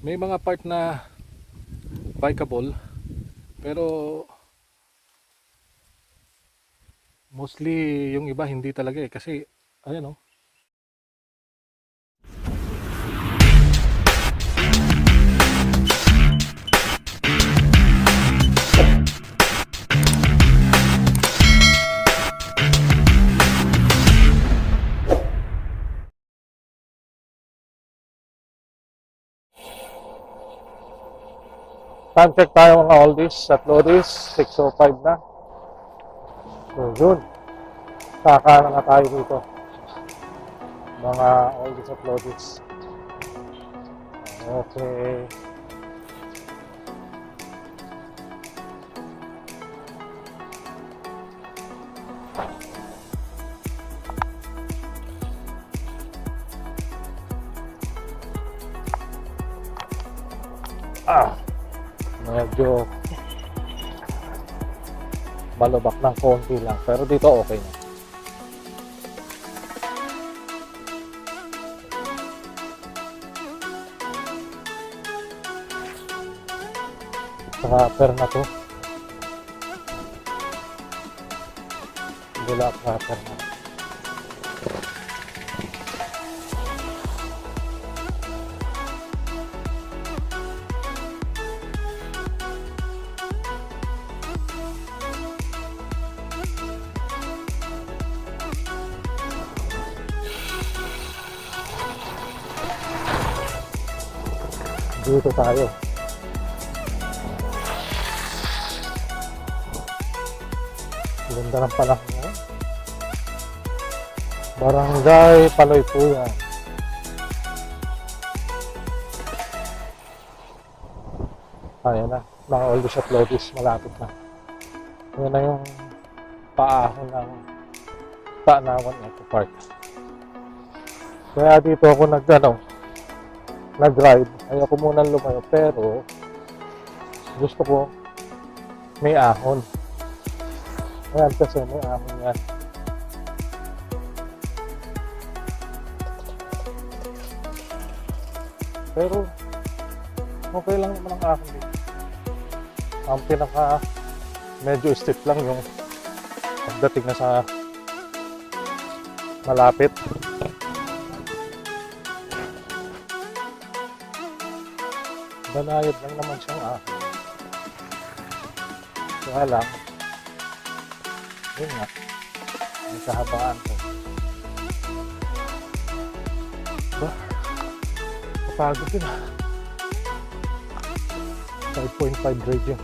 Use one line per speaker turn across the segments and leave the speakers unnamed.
May mga part na bikeable, pero mostly yung iba hindi talaga eh. Kasi, ayan oh. Time check tayo mga oldies at loadies, 6:05 na. So yun, kaka na tayo dito. Mga oldies at loadies. Okay. Medyo malubak ng konti lang, pero dito okay na. Wrapper na to. Bulak wrapper na. Dito tayo. Ganda ng panahon ngayon. Barangay Paloy po yan. Ayan na, mga oldies at loadies, malapit na. Yan na yung paahon ng Tanawan Eco Park. Kaya dito ako nag-ride. Ayoko muna lumayo, pero gusto ko may ahon. Ayan kasi may ahon yan. Pero okay lang naman ang ahon dito. Ang pinaka medyo steep lang yung pagdating na sa malapit. Banayad lang naman siyang ahon. Kaya lang, yun nga, may kahabaan ko. Ba? Kapagod yun ah. 5.5 grade yun.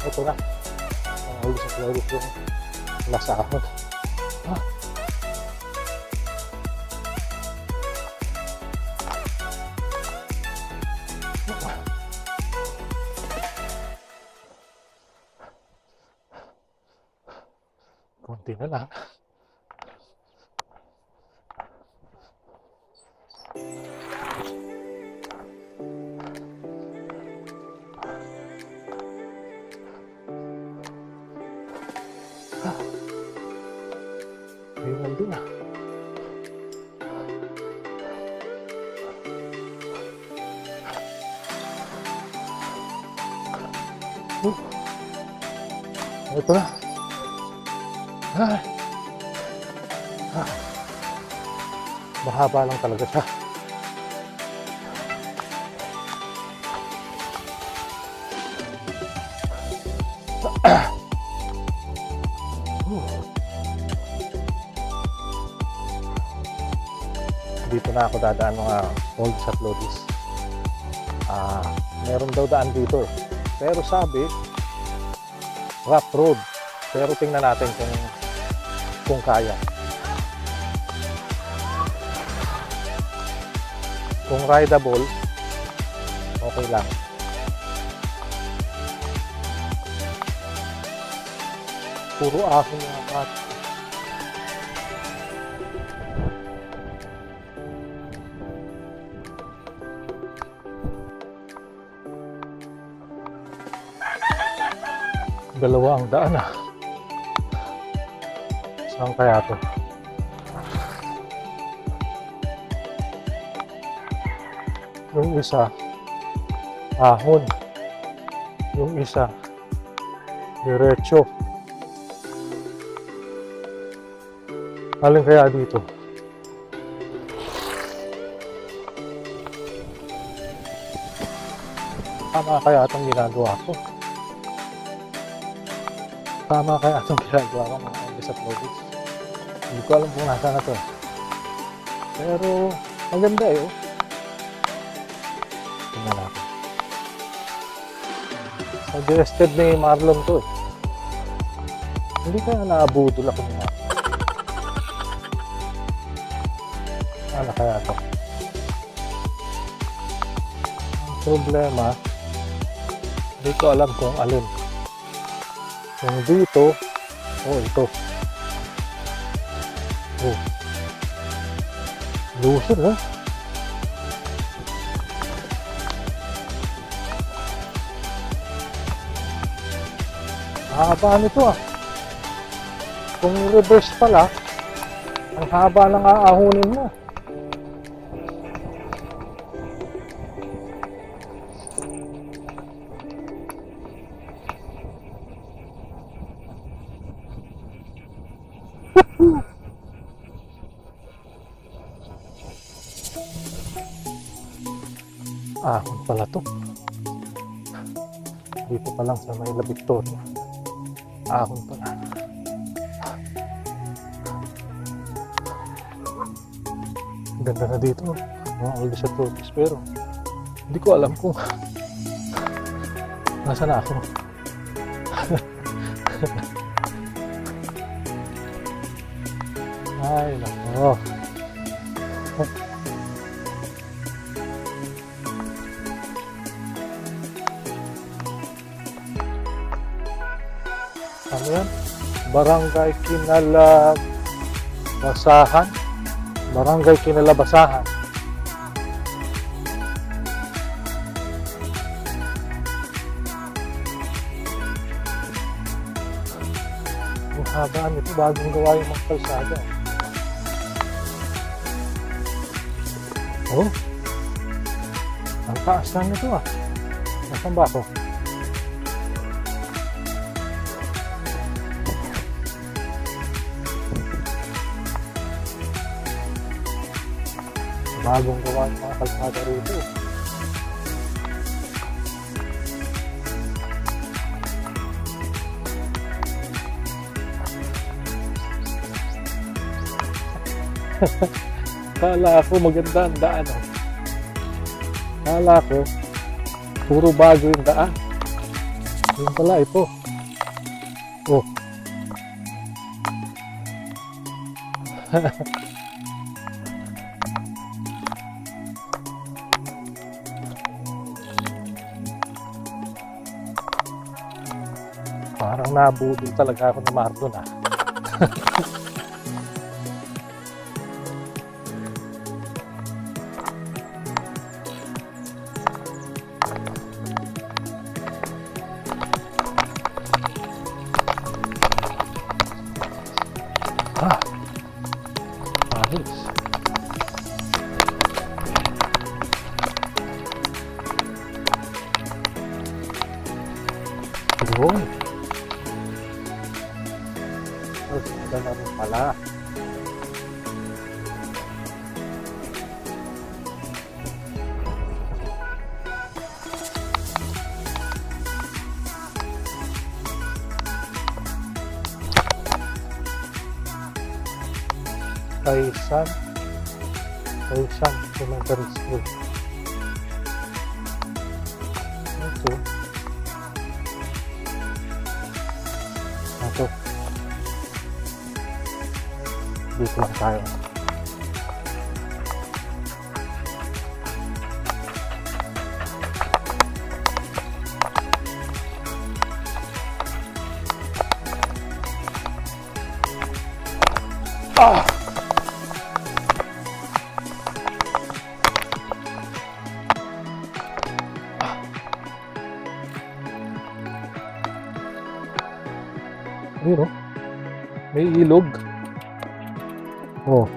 Ito na. Ang ulo sa flores yung nasa ahon. Ah. Konti na lang. Ayun din ah. Ito na. Mahaba lang talaga siya. Dito na ako dadaan mga oldies at loadies. Meron daw daan dito eh. Pero sabi, rough road. Pero tingnan natin kung kaya. Kung rideable, okay lang. Puro ahon yung apat. Dalawa ang daan ah. Saan kaya to? Yung isa, ahon. Yung isa, diretso. Alin kaya dito? Tama kaya itong ginagawa ko? Tama kaya itong ginagawa ko mga Andes at Lobos? Hindi ko alam kung nasa na to. Pero maganda eh. Oh. Tingnan natin. Suggested ni Marlon to eh. Hindi kaya naabudol ako ni Marlon. Ano kaya to? Ang problema, hindi ko alam kung alin. Kung dito, ito. Loser eh. Haba nito ah. Kung reverse pala, ang haba ng aahunin mo. Ahon pala to. Dito pa lang sa may La Victoria. Ahon pala. Ganda na dito. Mga Andes at Lobos. Pero hindi ko alam kung nasa na ako. Ay, nako. Ano yan? Barangay Kinalabasahan. Barangay Kinalabasahan. Ang haba nito, bagong gawa yung mga kalsada. Oh, ang taas na nito ah. Nasaan ba ako? Bagong gawa ng mga kalsada rito. Kala ko maganda ang daan. Oh. Kala ko puro bago yung daan. Yun pala ito. Oh. Parang nabudol talaga ako ng Marlon ah. Ayos. Yun. Ganda na rin pala. Taysan Elementary School. Ito. Ito. Dito lang tayo. Ah! Ayun o. May ilog. Oh,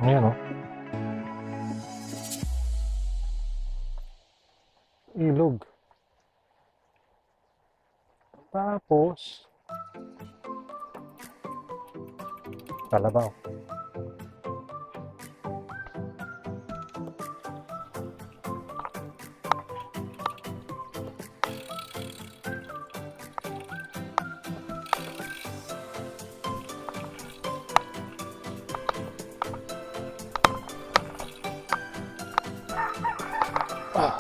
ayan oh. Ilog. Tapos, kalabaw. Ah.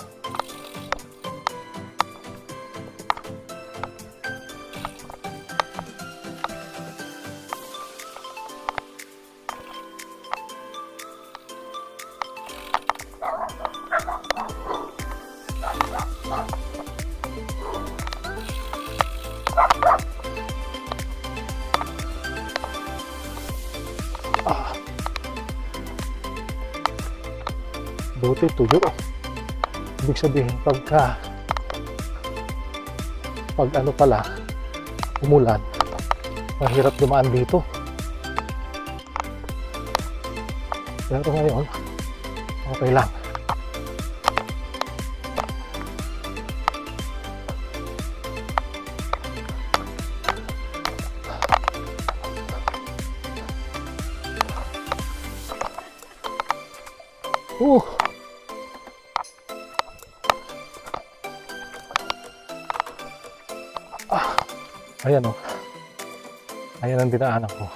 Ah. Buti tuyo. Ibig sabihin pag ano pala, umulan, mahirap dumaan dito. Pero ngayon, okay lang. Uh. Ah. Ayan o. Ayan ang dinaanan ko.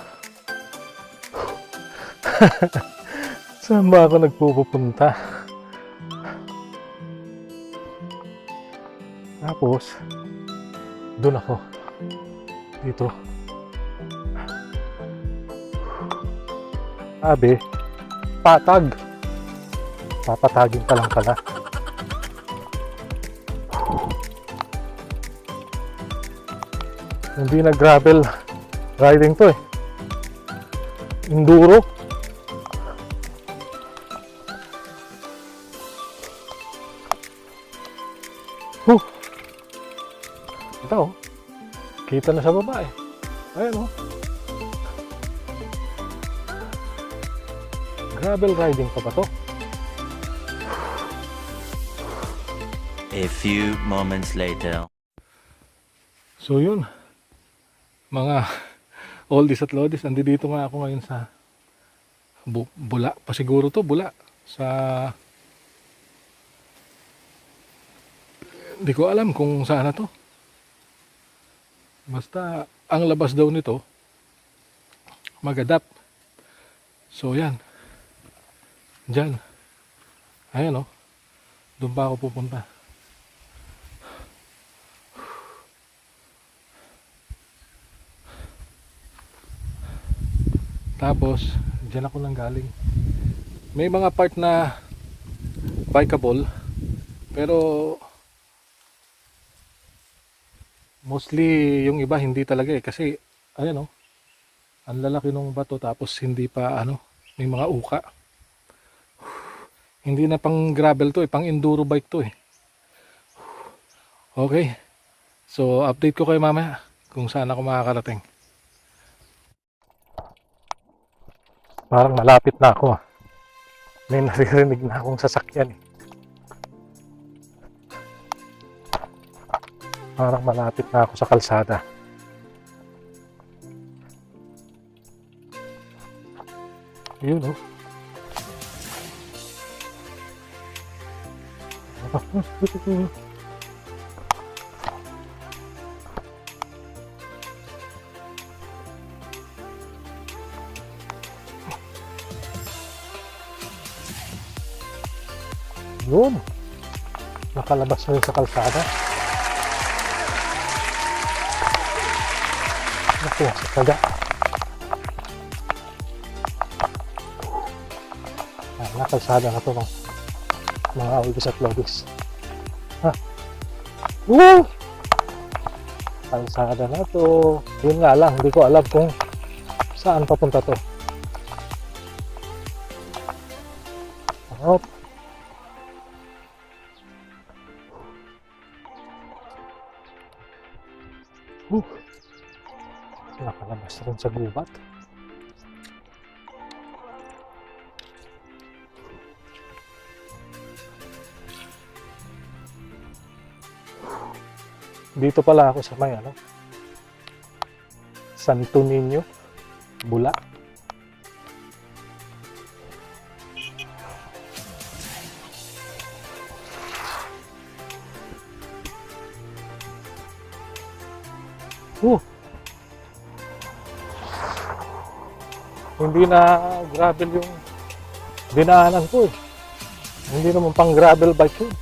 Saan ba ako nagpupunta? Tapos, doon ako. Dito. Sabi, patag. Papatagin pa lang pala. Hindi na gravel riding to eh. Enduro. Ito oh. Kita na sa baba eh. Ayan oh. Gravel riding pa ba to?
A few moments later.
So yun, mga oldies at lodies, andito nga ako ngayon sa Bula, pa siguro to, Bula, sa, hindi ko alam kung saan na to. Basta, ang labas daw nito, Magadap. So yan, dyan, ayan o, doon pa ako pupunta. Tapos, dyan ako nang galing. May mga part na bikeable, pero mostly yung iba hindi talaga eh. Kasi, ayan o, ang lalaki ng bato tapos hindi pa ano, may mga uka. Hindi na pang gravel to eh, pang enduro bike to eh. Okay, so update ko kayo mamaya kung saan ako makakarating. Parang malapit na ako ah. May naririnig na akong sasakyan eh. Parang malapit na ako sa kalsada. Yun oh. Yun. Nakalabas na yun sa kalsada. Naku, sa taga. Nakalsada na to mga oldies at lodies. Ha? Woo! Kalsada na to. Yun nga lang, hindi ko alam kung saan papunta to. Hop. Nakalabas rin sa gubat. Dito pala ako sa may ano, Santo Niño, Bula. Hindi na gravel yung dinaanan ko eh. Hindi naman pang gravel bike yun.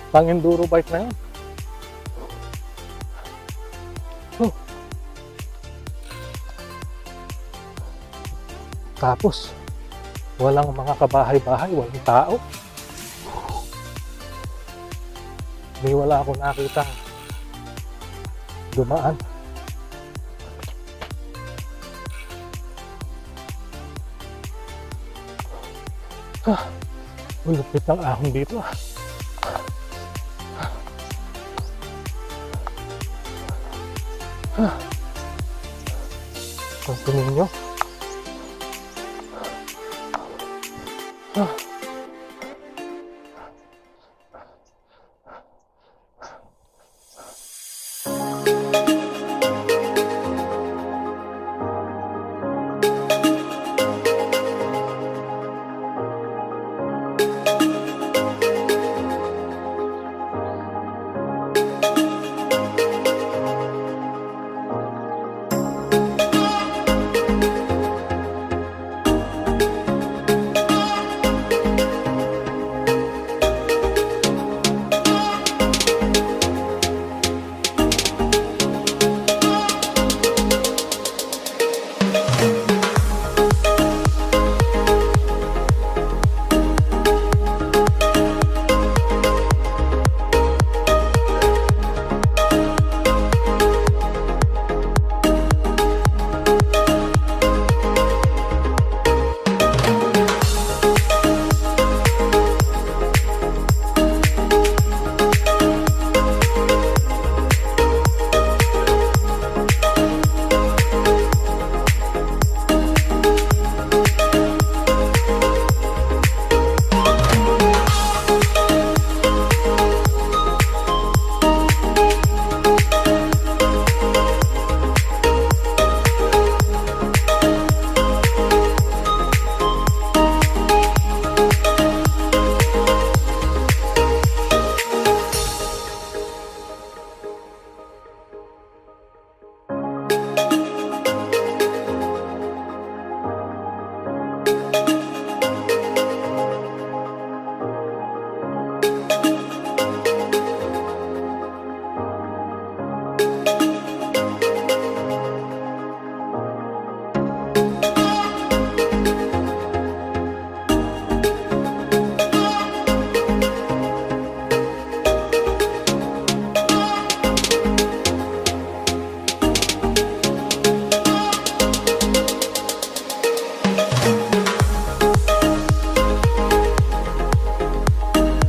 Pang enduro bike na yun. Tapos, walang mga kabahay-bahay, walang tao. Hindi wala akong nakita dumaan. Lupit ng ahon dito ah. Ang tingin nyo.